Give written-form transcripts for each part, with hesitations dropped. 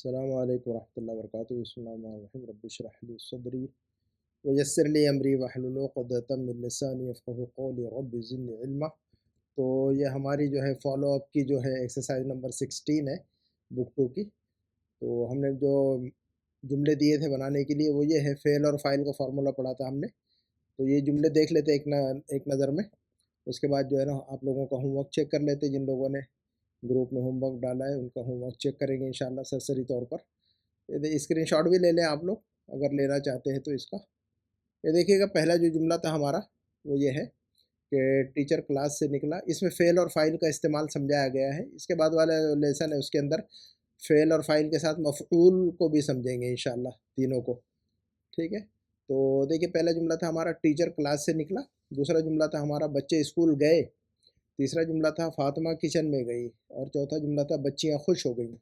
अस्सलामु अलैकुम वरहमतुल्लाहि वबरकातुहू। बिस्मिल्लाहिर्रहमानिर्रहीम। रब्बि इश्रह ली सदरी वयस्सिर ली अमरी वहलुल उक़दतम मिन लिसानी यफ़क़हू क़ौली रब्बि ज़िदनी इल्मा। तो ये हमारी जो है फॉलो अप की जो है एक्सरसाइज नंबर 16 है बुक 2 की। तो हमने जो जुमले दिए थे बनाने के लिए वो ये है, फ़ेल और फ़ाइल का फार्मूला पढ़ा था हमने। तो ये जुमले देख लेते एक नज़र में। उसके बाद जो है ना आप लोगों का होमवर्क चेक कर लेते, जिन लोगों ने ग्रुप में होमवर्क डाला है उनका होमवर्क चेक करेंगे इंशाल्लाह सरसरी तौर पर। ये स्क्रीनशॉट भी ले लें आप लोग अगर लेना चाहते हैं तो इसका। ये देखिएगा, पहला जो जुमला था हमारा वो ये है कि टीचर क्लास से निकला। इसमें फ़ेल और फ़ाइल का इस्तेमाल समझाया गया है। इसके बाद वाला जो लेसन है उसके अंदर फ़ेल और फ़ाइल के साथ मफ़ऊल को भी समझेंगे इंशाल्लाह, तीनों को। ठीक है, तो देखिए पहला जुमला था हमारा टीचर क्लास से निकला। दूसरा जुमला था हमारा बच्चे स्कूल गए। तीसरा जुमला था फ़ातिमा किचन में गई। और चौथा जुमला था बच्चियाँ खुश हो गईं।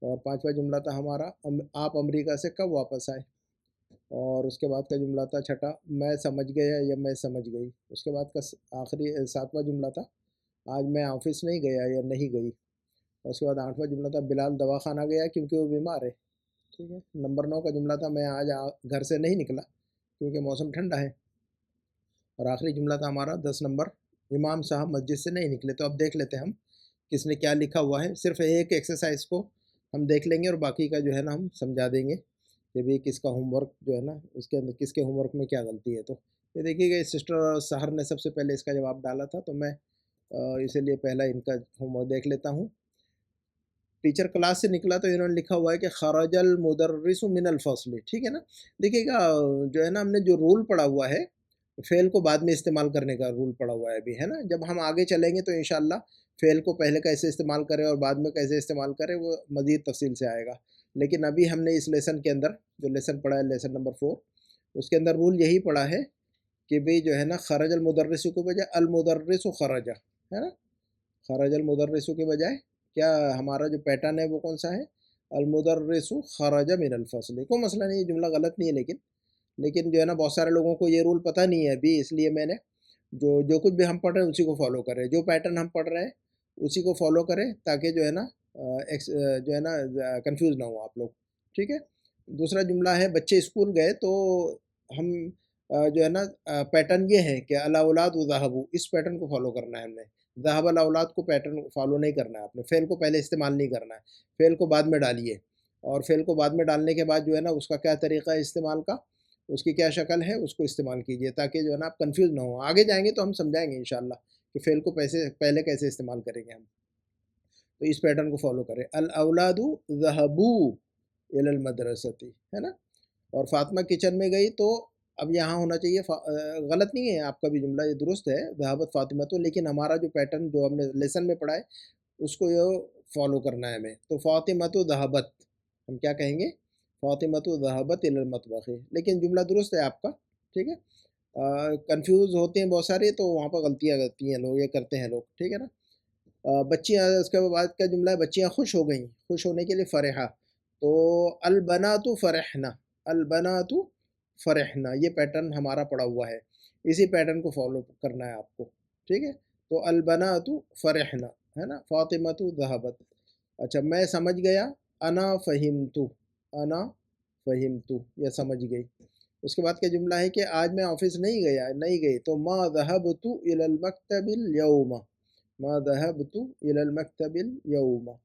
और पाँचवा जुमला था हमारा आप अमेरिका से कब वापस आए। और उसके बाद का जुमला था छठा, मैं समझ गया या मैं समझ गई। उसके बाद का आखिरी सातवां जुमला था, आज मैं ऑफिस नहीं गया या नहीं गई। और उसके बाद आठवां जुमला था, बिलाल दवाखाना गया क्योंकि वो बीमार है। ठीक है, नंबर 9 का जुमला था, मैं आज घर से नहीं निकला क्योंकि मौसम ठंडा है। और आखिरी जुमला था हमारा 10 नंबर, इमाम साहब मस्जिद से नहीं निकले। तो अब देख लेते हैं हम किसने क्या लिखा हुआ है। सिर्फ एक एक्सरसाइज को हम देख लेंगे और बाकी का जो है ना हम समझा देंगे कि भी किसका होमवर्क जो है ना उसके अंदर किसके होमवर्क में क्या गलती है। तो ये देखिएगा, सिस्टर सहर ने सबसे पहले इसका जवाब डाला था, तो मैं इसीलिए पहला इनका होमवर्क देख लेता हूँ। टीचर क्लास से निकला तो इन्होंने लिखा हुआ है कि खरजल मुदर्रिसु मिनल फस्ल। ठीक है ना, देखिएगा जो है ना हमने जो रूल पढ़ा हुआ है, फ़ेल को बाद में इस्तेमाल करने का रूल पड़ा हुआ है अभी, है ना। जब हम आगे चलेंगे तो इंशाल्लाह फ़ेल को पहले कैसे इस्तेमाल करें और बाद में कैसे इस्तेमाल करें वो मज़ीद तफ़सील से आएगा। लेकिन अभी हमने इस लेसन के अंदर जो लेसन पढ़ा है, लेसन नंबर 4, उसके अंदर रूल यही पढ़ा है कि भई जो है ना खरजल मुदर्रिसु के बजाय अल मुदर्रिसु खरजा, है ना। खरजल मुदर्रिसु के बजाय क्या हमारा जो पैटर्न है वो कौन सा है, अल मुदर्रिसु खरजा मिनल फ़स्ल। कोई मसला नहीं है, जुमला गलत नहीं है, लेकिन जो है ना बहुत सारे लोगों को ये रूल पता नहीं है अभी, इसलिए मैंने जो जो कुछ भी हम पढ़ रहे हैं उसी को फॉलो करें, जो पैटर्न हम पढ़ रहे हैं उसी को फॉलो करें, ताकि जो है ना जो है ना कंफ्यूज ना हो आप लोग। ठीक है, दूसरा जुमला है बच्चे स्कूल गए। तो हम जो है ना पैटर्न ये है कि अल औलाद ज़हबू, इस पैटर्न को फॉलो करना है हमने। ज़हब अल औलाद को पैटर्न फॉलो नहीं करना है आपने, फेल को पहले इस्तेमाल नहीं करना है, फेल को बाद में डालिए। और फेल को बाद में डालने के बाद जो है ना उसका क्या तरीका है इस्तेमाल का, उसकी क्या शक्ल है, उसको इस्तेमाल कीजिए, ताकि जो है ना आप कंफ्यूज ना हो। आगे जाएंगे तो हम समझाएंगे इंशाल्लाह कि फ़ेल को पहले कैसे इस्तेमाल करेंगे हम। तो इस पैटर्न को फॉलो करें। अल औलादु ज़हबू इलल मदरसती, है ना। और फातिमा किचन में गई, तो अब यहाँ होना चाहिए गलत नहीं है आपका भी जुमला, ये दुरुस्त है ज़हाबत फातिमा तो, लेकिन हमारा जो पैटर्न जो हमने लेसन में पढ़ा है उसको ये फॉलो करना है हमें। तो फातिमा तो ज़हाबत, हम क्या कहेंगे, फातिमा तो ज़हाबत इलल मतबख़, लेकिन जुमला दुरुस्त है आपका। ठीक है, कंफ्यूज होते हैं बहुत सारे, तो वहाँ पर गलतियाँ करती हैं लोग, ये करते हैं लोग। ठीक है ना। बच्चियाँ, उसके बाद का जुमला है बच्चियाँ खुश हो गईं, खुश होने के लिए फ़रहा। तो अलबनातु फ़रहना, अलबनातु फ़रहना, ये पैटर्न हमारा पड़ा हुआ है, इसी पैटर्न को फॉलो करना है आपको। ठीक है, तो अलबनातु फ़रहना, है ना। फ़ातिमतु ज़हबत। अच्छा, मैं समझ गया, अना फ़हिमतु, अना फ़हिमतु, या समझ गई। उसके बाद का जुमला है कि आज मैं ऑफिस नहीं गया, नहीं गई। तो मा ज़हबतु इलल मक्तबिल यौमा, मा ज़हबतु इलल मक्तबिल यौमा।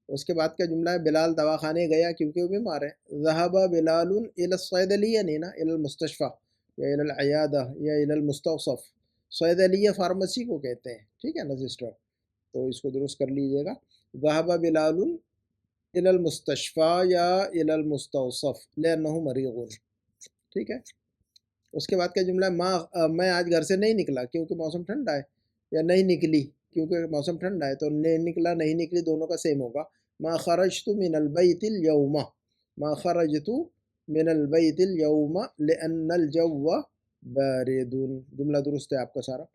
उसके बाद का जुमला है बिलाल दवाखाने गया क्योंकि वो बीमार है। ज़हबा बिलालुन इलस सैदलिया, नहीं ना, इलल मुस्तशफ़ा या इलल अयादा या इलल मुस्तौसफ़। सैदलिया फार्मेसी को कहते हैं, ठीक है ना सिस्टर, तो इसको दुरुस्त कर लीजिएगा। ज़हबा बिलालुन इलल मुस्तशफ़ा या इलल मुस्तौसफ़ लिअन्नहु मरीज़ुन। ठीक है, उसके बाद का जुमला है मैं आज घर से नहीं निकला क्योंकि मौसम ठंडा है, या नहीं निकली क्योंकि मौसम ठंडा है। तो नहीं निकला नहीं निकली दोनों का सेम होगा। मा खरजतु मिनल बैतिल यौमा, मा खरजतु मिनल बैतिल यौमा लिअन्नल जव्व बारिदुन। जुमला दुरुस्त है आपका सारा।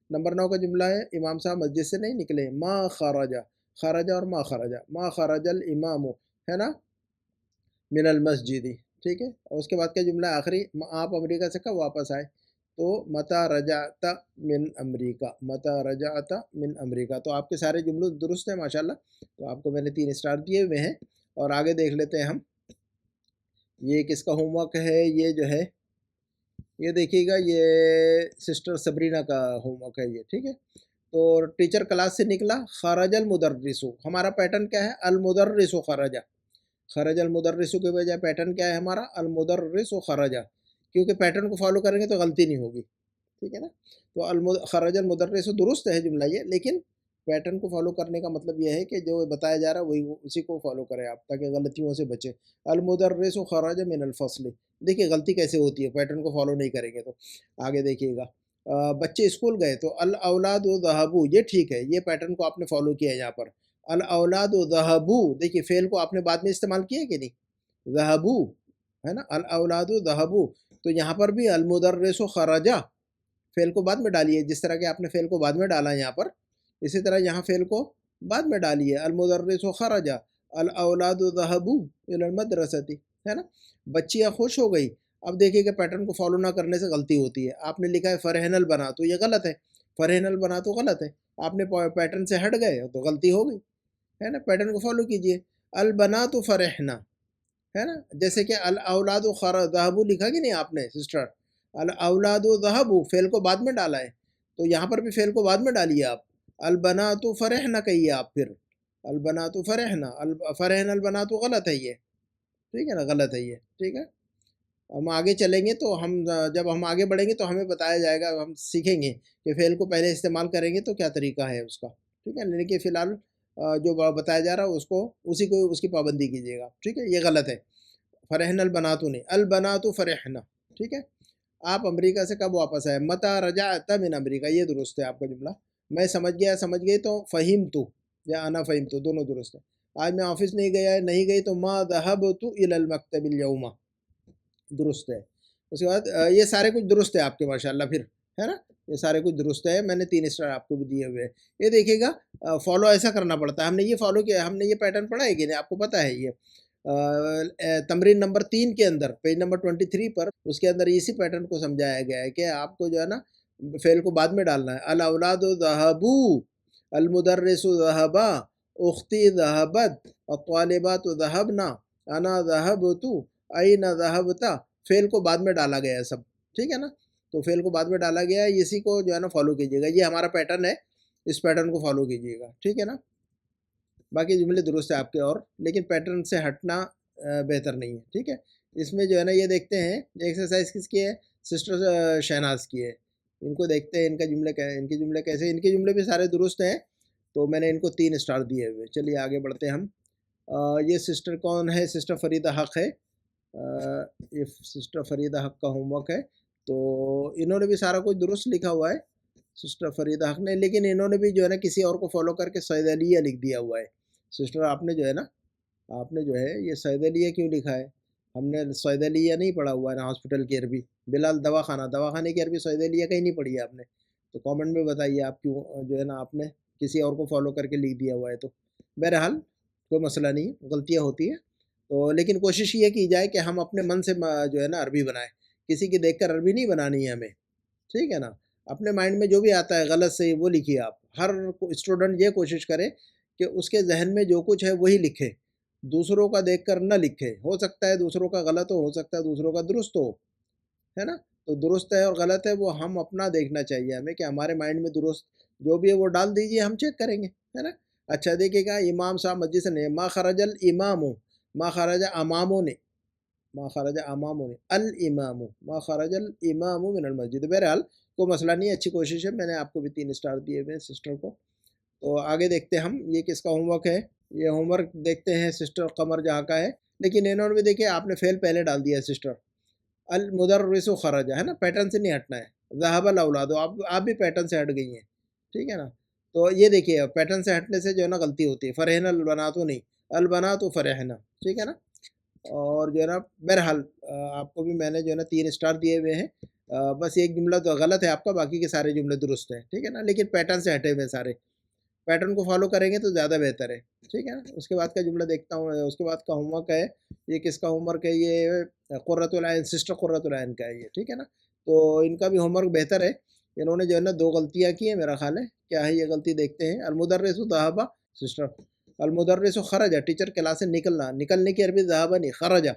नंबर 9 का जुमला है इमाम साहब मस्जिद से नहीं निकले। मा खरजा, खरजा और मा खरजा, मा खरजल इमामु, है ना, मिनल मस्जिदी। ठीक है, और उसके बाद का जुमला आखिरी, आप अमेरिका से कब वापस आए। तो मता रजाता मिन अमरीका, मता रजाता मिन अमरीका। तो आपके सारे जुमले दुरुस्त हैं माशाल्लाह। तो आपको मैंने 3 स्टार दिए हुए हैं। और आगे देख लेते हैं हम। ये किसका होमवर्क है, ये जो है ये देखिएगा, ये सिस्टर सबरीना का होमवर्क है ये, ठीक है। तो टीचर क्लास से निकला, खरजल मुदर्रिसु, हमारा पैटर्न क्या है, अल मुदर्रिसु खरजा। खरजल मुदर्रिसु के बजाय पैटर्न क्या है हमारा, अल मुदर्रिसु खरजा, क्योंकि पैटर्न को फॉलो करेंगे तो गलती नहीं होगी, ठीक है ना। तो अल खरजल मुदर्रिसु दुरुस्त है जुमला ये, लेकिन पैटर्न को फॉलो करने का मतलब यह है कि जो बताया जा रहा है वही उसी को फॉलो करें आप, ताकि गलतियों से बचें। अल मुदर्रिसु खरज मिन अल फस्ल, देखिए गलती कैसे होती है पैटर्न को फॉलो नहीं करेंगे तो। आगे देखिएगा, बच्चे स्कूल गए, तो अल औलाद दहबू, ये ठीक है, ये पैटर्न को आपने फॉलो किया है यहाँ पर। अल औलाद दहबू, देखिए फेल को आपने बाद में इस्तेमाल किया है कि नहीं, दहबू है ना, अल औलाद दहबू। तो यहाँ पर भी अल मुदर्रिसु खरजा, फेल को बाद में डालिए, जिस तरह के आपने फेल को बाद में डाला है यहाँ पर, इसी तरह यहाँ फेल को बाद में डालिए। अल मुदर्रिसु खरजा, अल औलादु ज़हबू इलल मदरसती, है ना। बच्चियाँ खुश हो गई। अब देखिए कि पैटर्न को फॉलो ना करने से गलती होती है। आपने लिखा है फ़रहनल बना, तो ये गलत है, फ़रहनल बना तो गलत है। आपने पैटर्न से हट गए तो गलती हो गई, है ना। पैटर्न को फॉलो कीजिए। अल बना तो फ़रहना, है ना, जैसे कि अल औलादु ज़हबू लिखा कि नहीं आपने सिस्टर, अल औलादु ज़हबू फेल को बाद में डाला है, तो यहाँ पर भी फेल को बाद में डालिए आप। अल बना तो फ़रहना कहिए आप फिर, अल बना तो फ़रहना, अल फ़रहन अल बना तो गलत है ये, ठीक है ना, गलत है ये, ठीक है। हम आगे चलेंगे तो हम जब हम आगे बढ़ेंगे तो हमें बताया जाएगा, हम सीखेंगे कि फ़ेल को पहले इस्तेमाल करेंगे तो क्या तरीका है उसका, ठीक है। लेकिन फ़िलहाल जो बताया जा रहा है उसको, उसी को उसकी पाबंदी कीजिएगा, ठीक है। ये गलत है, फ़रहन अल बनातु नहीं, अल बनातु फ़रहना, ठीक है। आप अमेरिका से कब वापस आए, मता रजाअत मिन अमेरिका, ये दुरुस्त है आपका जुमला। मैं समझ गया, समझ गई तो फ़हिमतु या अना फ़हिमतु, दोनों दुरुस्त है। आज मैं ऑफिस नहीं गया, नहीं गई तो मा ज़हबतु इलल मक्तबिल यौमा, दुरुस्त है। उसके बाद ये सारे कुछ दुरुस्त है आपके माशाल्लाह फिर, है ना, ये सारे कुछ दुरुस्त है। मैंने 3 स्टार आपको भी दिए हुए हैं। ये देखिएगा, फॉलो ऐसा करना पड़ता है, हमने ये फॉलो किया, हमने ये पैटर्न पढ़ा है कि नहीं, आपको पता है ये। तमरीन नंबर 3 के अंदर, पेज नंबर 23 पर, उसके अंदर इसी पैटर्न को समझाया गया है कि आपको जो है ना फेल को बाद में डालना है। अल औलादु ज़हबू, अल मुदर्रिसु ज़हबा, उख्ती ज़हबत, अत्वालिबातु ज़हबना, अना ज़हबतु, अयना ज़हबता, फेल को बाद में डाला गया है सब, ठीक है ना। तो फेल को बाद में डाला गया है, इसी को जो है ना फॉलो कीजिएगा, ये हमारा पैटर्न है, इस पैटर्न को फॉलो कीजिएगा, ठीक है ना। बाकी जुमले दुरुस्त है आपके, और लेकिन पैटर्न से हटना बेहतर नहीं है, ठीक है। इसमें जो है ना ये देखते हैं एक्सरसाइज किसकी है, सिस्टर शहनाज की है। इनको देखते हैं, इनका जुमले इनके जुमले कैसे, इनके जुमले भी सारे दुरुस्त हैं, तो मैंने इनको 3 स्टार दिए हुए। चलिए आगे बढ़ते हैं हम। ये सिस्टर कौन है, सिस्टर फरीदा हक है। ये सिस्टर फरीदा हक का होमवर्क है, तो इन्होंने भी सारा कुछ दुरुस्त लिखा हुआ है सिस्टर फरीदा हक ने, लेकिन इन्होंने भी जो है ना किसी और को फॉलो करके सैदलिया लिख दिया हुआ है। सिस्टर आपने जो है ना, आपने जो है ये सैदलिया क्यों लिखा है, हमने सैदलिया नहीं पढ़ा हुआ है ना, हॉस्पिटल की अरबी, बिलाल दवाखाना, दवाखाने की अरबी सैदलिया कहीं नहीं पढ़ी है आपने, तो कमेंट में बताइए आप क्यों जो है ना आपने किसी और को फॉलो करके लिख दिया हुआ है। तो बहरहाल कोई मसला नहीं, गलतियाँ होती है, तो लेकिन कोशिश ये की जाए कि हम अपने मन से जो है ना अरबी बनाएं, किसी की देखकर अरबी नहीं बनानी है हमें, ठीक है ना। अपने माइंड में जो भी आता है गलत सही वो लिखिए आप। हर स्टूडेंट ये कोशिश करे कि उसके जहन में जो कुछ है वही लिखे, दूसरों का देखकर न लिखे। हो सकता है दूसरों का गलत हो सकता है दूसरों का दुरुस्त हो, है ना। तो दुरुस्त है और गलत है वो हम अपना देखना चाहिए हमें, कि हमारे माइंड में दुरुस्त जो भी है वो डाल दीजिए, हम चेक करेंगे, है ना। अच्छा देखिएगा, इमाम साहब मस्जिद से नहीं, मा खरजल इमामो, मा खरजा अमामो ने, मा खरजा अमामो ने, अल इमामो, मा खरजल इमामो मिनल मस्जिद। बहरहाल कोई मसला नहीं है, अच्छी कोशिश है, मैंने आपको भी 3 स्टार दिए हुए हैं सिस्टर को। तो आगे देखते हैं हम, ये किसका होमवर्क है, ये होमवर्क देखते हैं सिस्टर कमर जहाँ का है, लेकिन इन्होंने भी देखिए आपने फेल पहले डाल दिया है सिस्टर। अल मुदर्रिसु खरजा, है ना, पैटर्न से नहीं हटना है। ज़हबल औलादो, आप भी पैटर्न से हट गई हैं, ठीक है ना। तो ये देखिए पैटर्न से हटने से जो है ना गलती होती है। फ़रहन अल बनातो नहीं, अल बनातो फ़रहना, ठीक है ना। और जो है ना बहरहाल आपको भी मैंने जो है ना 3 स्टार दिए हुए हैं। बस एक जुमला तो गलत है आपका, बाकी के सारे जुमले दुरुस्त हैं, ठीक है ना, लेकिन पैटर्न से हटे हुए हैं सारे। पैटर्न को फॉलो करेंगे तो ज़्यादा बेहतर है, ठीक है ना। उसके बाद का जुमला देखता हूँ, उसके बाद का होमवर्क है, ये किसका होमवर्क है, ये क़ुर्रतुल ऐन, सिस्टर क़ुर्रतुल ऐन का है ये, ठीक है ना। तो इनका भी होमवर्क बेहतर है। इन्होंने जो है ना 2 गलतियाँ की हैं मेरा ख़्याल है, क्या है ये गलती देखते हैं। अल मुदर्रिसु ज़हबा, सिस्टर अलमुदर्रिसु खरजा, टीचर क्लास से निकलना, निकलने की अरबी ज़हाबा नहीं खरजा,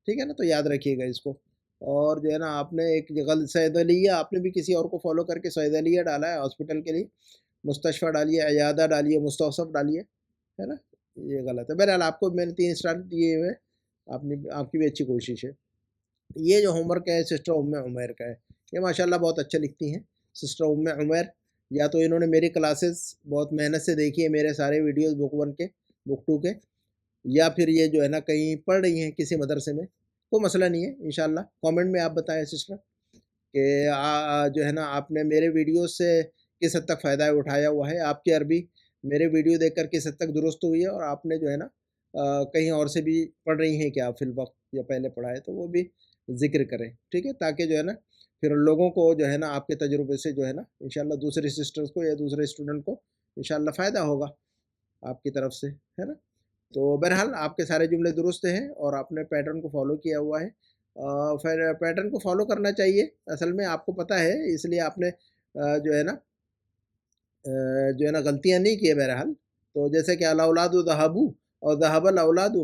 ठीक है ना, तो याद रखिएगा इसको। और जो है ना आपने एक गल सैदलिया आपने भी किसी और को फॉलो करके सैदलिया डाला है हॉस्पिटल के लिए, मुस्तशफ़ा डालिए, अयादा डालिए, मुस्तौसफ़ डालिए, है ना? ये गलत है। बहरहाल आपको मैंने 3 स्टार दिए हुए हैं, आपने आपकी भी अच्छी कोशिश है। ये जो होमवर्क है सिस्टर उम्मे उमैर का है, ये माशाल्लाह बहुत अच्छा लिखती हैं सिस्टर उम्मे उमैर। या तो इन्होंने मेरी क्लासेस बहुत मेहनत से देखी है, मेरे सारे वीडियोज़ बुक 1 के, बुक 2 के, या फिर ये जो है ना कहीं पढ़ रही हैं किसी मदरसे में, कोई मसला नहीं है इंशाल्लाह। कमेंट में आप बताएँ सिस्टर कि जो है ना आपने मेरे वीडियो से किस हद तक फ़ायदा उठाया हुआ है, आपकी अरबी मेरे वीडियो देखकर किस हद तक दुरुस्त हुई है, और आपने जो है ना कहीं और से भी पढ़ रही हैं क्या फ़िल वक़्त या पहले पढ़ा है, तो वो भी ज़िक्र करें, ठीक है? ताकि जो है ना फिर लोगों को जो है ना आपके तजुर्बे से जो है ना इंशाल्लाह दूसरे सिस्टर्स को या दूसरे स्टूडेंट को इंशाल्लाह फ़ायदा होगा आपकी तरफ से, है ना? तो बहरहाल आपके सारे जुमले दुरुस्त हैं और आपने पैटर्न को फ़ॉलो किया हुआ है। फिर पैटर्न को फ़ॉलो करना चाहिए, असल में आपको पता है इसलिए आपने जो है ना जो है ना गलतियाँ नहीं की है बहरहाल। तो जैसे कि अल औलादु ज़हबू और ज़हबल औलादु,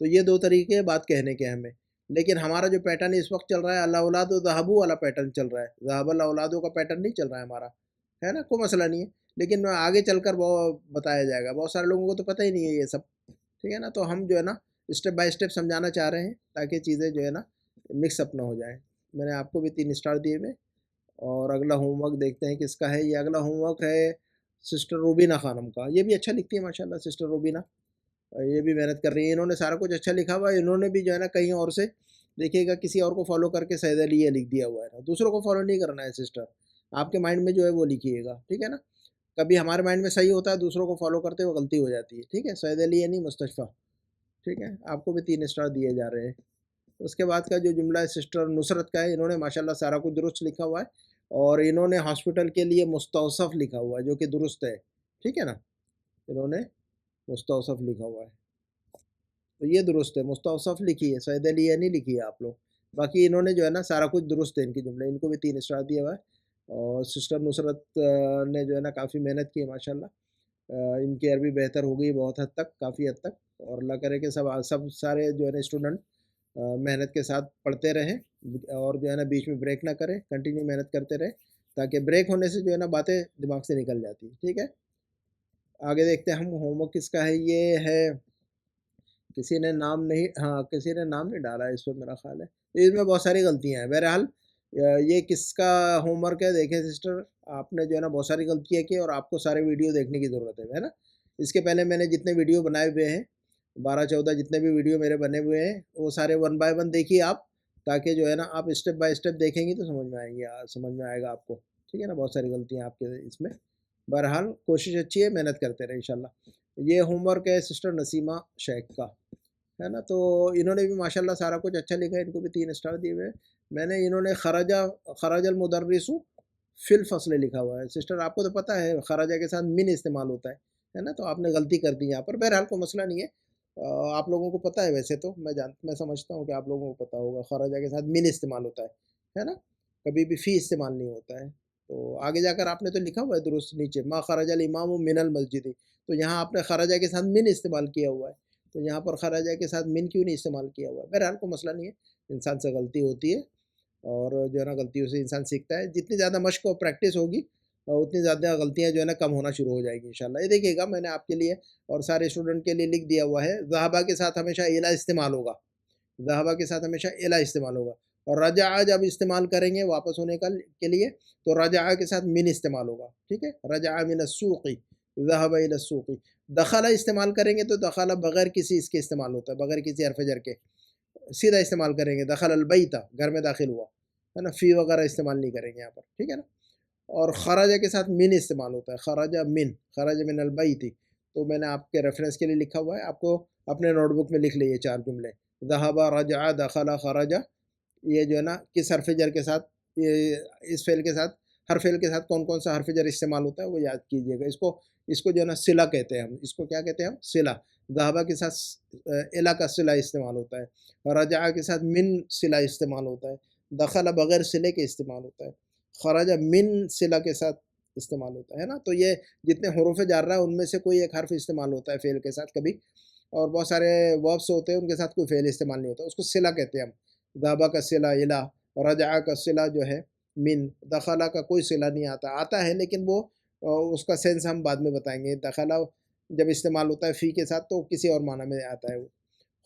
तो ये 2 तरीके हैं बात कहने के हमें। लेकिन हमारा जो पैटर्न इस वक़्त चल रहा है अल औलादु ज़हबू वाला पैटर्न चल रहा है, ज़हबल औलादु का पैटर्न नहीं चल रहा है हमारा, है ना? कोई मसला नहीं है। लेकिन आगे चलकर वो बताया जाएगा, बहुत सारे लोगों को तो पता ही नहीं है ये सब। ठीक है ना? तो हम जो है ना स्टेप बाय स्टेप समझाना चाह रहे हैं ताकि चीज़ें जो है ना मिक्स अप ना हो जाए। मैंने आपको भी 3 स्टार दिए हुए, और अगला होमवर्क देखते हैं किसका है। ये अगला होमवर्क है सिस्टर रूबीना खानम का। ये भी अच्छा लिखती है माशाल्लाह सिस्टर रूबीना। ये भी मेहनत कर रही है। इन्होंने सारा कुछ अच्छा लिखा हुआ है। इन्होंने भी जो है ना कहीं और से देखिएगा किसी और को फॉलो करके सैदलिया लिख दिया हुआ है ना। दूसरों को फॉलो नहीं करना है सिस्टर। आपके माइंड में जो है वो लिखिएगा, ठीक है ना? कभी हमारे माइंड में सही होता है, दूसरों को फॉलो करते हुए गलती हो जाती है, ठीक है? सैदलिया नहीं मुस्तशफ़ा, ठीक है? आपको भी 3 स्टार दिए जा रहे हैं। उसके बाद का जो जुमला है सिस्टर नुसरत का है, इन्होंने माशाल्लाह सारा कुछ दुरुस्त लिखा हुआ है, और इन्होंने हॉस्पिटल के लिए मुस्तौसफ़ लिखा हुआ है जो कि दुरुस्त है, ठीक है ना? इन्होंने मुस्तौसफ़ लिखा हुआ है, तो ये दुरुस्त है, मुस्तौसफ़ लिखी है, सैदलिया नहीं लिखी है आप लोग। बाकी इन्होंने जो है ना सारा कुछ दुरुस्त है इनके जुमले, इनको भी 3 स्टार दिया हुआ है। और सिस्टर नुसरत ने जो है ना काफ़ी मेहनत की है माशाल्लाह। इनकी अरबी बेहतर हो गई बहुत हद तक, काफ़ी हद तक, और अल्लाह करे कि सब सब सारे जो है ना स्टूडेंट मेहनत के साथ पढ़ते रहें, और जो है ना बीच में ब्रेक ना करें, कंटिन्यू मेहनत करते रहें, ताकि ब्रेक होने से जो है ना बातें दिमाग से निकल जाती हैं, ठीक है? आगे देखते हैं हम होमवर्क किसका है। ये है, किसी ने नाम नहीं, हाँ, किसी ने नाम नहीं डाला है इस पर मेरा ख़्याल है। तो इसमें बहुत सारी गलतियाँ हैं। बहरहाल ये किसका होमवर्क है देखें सिस्टर, आपने जो है ना बहुत सारी गलतियाँ की और आपको सारे वीडियो देखने की ज़रूरत है ना? इसके पहले मैंने जितने वीडियो बनाए हुए हैं, 12-14 जितने भी वीडियो मेरे बने हुए हैं, वो सारे वन बाय वन देखिए आप, ताकि जो है ना आप स्टेप बाय स्टेप देखेंगी तो समझ में आएँगी, समझ में आएगा आपको, ठीक है ना? बहुत सारी गलतियाँ आपके इसमें। बहरहाल कोशिश अच्छी है, मेहनत करते रहें इंशाल्लाह। ये होमवर्क है सिस्टर नसीमा शेख का। है ना? तो इन्होंने भी माशाल्लाह सारा कुछ अच्छा लिखा है, इनको भी 3 स्टार दिए हुए हैं। मैंने इन्होंने खरजल मुदर्रिसु फिल फ़स्ल लिखा हुआ है। सिस्टर आपको तो पता है खरजा के साथ मिन इस्तेमाल होता है ना? तो आपने गलती कर दी यहाँ पर, बहरहाल कोई मसला नहीं है। आप लोगों को पता है वैसे तो, मैं समझता हूँ कि आप लोगों को पता होगा खरजा के साथ मिन इस्तेमाल होता है ना? कभी भी फ़ी इस्तेमाल नहीं होता है। तो आगे जाकर आपने तो लिखा हुआ है दुरुस्त नीचे, मा खरजल इमामु मिनल मस्जिद, तो यहाँ आपने खरजा के साथ मिन इस्तेमाल किया हुआ है। तो यहाँ पर खराजा के साथ मिन क्यों नहीं इस्तेमाल किया हुआ है? बहरहाल कोई मसला नहीं है, इंसान से गलती होती है, और जो है ना गलतियों से इंसान सीखता है। जितनी ज़्यादा मश्क और प्रैक्टिस होगी उतनी ज़्यादा गलतियाँ जो है ना कम होना शुरू हो जाएगी इंशाल्लाह। ये देखिएगा मैंने आपके लिए और सारे स्टूडेंट के लिए लिख दिया हुआ है, ज़हाबा के साथ हमेशा इला इस्तेमाल होगा, ज़हाबा के साथ हमेशा इला इस्तेमाल होगा, और रजअ जब इस्तेमाल करेंगे वापस होने का के लिए, तो रजअ के साथ मिन इस्तेमाल होगा, ठीक है? रजअ मिन अस्सूक़ि, ज़हबा इला अस्सूक़ि। दख़ला इस्तेमाल करेंगे तो दख़ला बग़ैर किसी इसके इस्तेमाल होता है, बग़ैर किसी हर्फ़ जर के, सीधा इस्तेमाल करेंगे, दख़लल बैता, घर में दाखिल हुआ, है ना? फ़ी वग़ैरह इस्तेमाल नहीं करेंगे यहाँ पर, ठीक है ना? और खराजा के साथ मिन इस्तेमाल होता है, खराजा मिन, खराज मिनल बैति। तो मैंने आपके रेफ़रेंस के लिए लिखा हुआ है, आपको अपने नोटबुक में लिख लीजिए 4 जुमले, ज़हबा, रजअ, दख़ला, खराजा। ये जो है ना किस हरफ जर के साथ, ये इस फ़ेल के साथ, हर फ़ेल के साथ कौन-कौन सा हरफ जर इस्तेमाल होता है वो याद कीजिएगा। इसको इसको जो है ना सिला कहते हैं हम, इसको क्या कहते हैं हम? सिला। ज़हाबा के साथ इला का सिला इस्तेमाल होता है, रजअ के साथ मिन सिला इस्तेमाल होता है, दख़ला बग़ैर सिले के इस्तेमाल होता है, खरजा मिन सिला के साथ इस्तेमाल होता है ना? तो ये जितने हरूफ जार्रा है उनमें से कोई एक हर्फ इस्तेमाल होता है फ़ेल के साथ कभी, और बहुत सारे वर्ब्स होते हैं उनके साथ कोई फ़ेल इस्तेमाल नहीं होता, उसको सिला कहते हैं हम। ज़हाबा का सिला इला, रजअ का सिला जो है मिन, दखला का कोई सिला नहीं आता, आता है लेकिन वो उसका सेंस हम बाद में बताएँगे। दखला जब इस्तेमाल होता है फ़ी के साथ तो किसी और माना में आता है वो।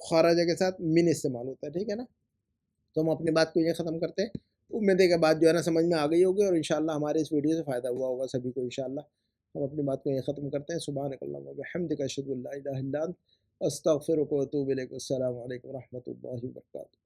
ख़राज के साथ मिन इस्तेमाल होता है, ठीक है ना? तो हम अपनी बात को यहीं ख़त्म करते हैं। उम्मीद है कि बात जो है ना समझ में आ गई होगी और इंशाअल्लाह हमारे इस वीडियो से फ़ायदा हुआ होगा सभी को इंशाअल्लाह। हम अपनी बात को यहीं ख़त्म करते हैं। सुब्हानकल्लाहुम्मा व बिहम्दिका अशहदु अल्ला इलाहा इल्ला अंत अस्तगफिरुका व अतूबु इलैक। अस्सलामु अलैकुम व रहमतुल्लाहि व बरकातुहू।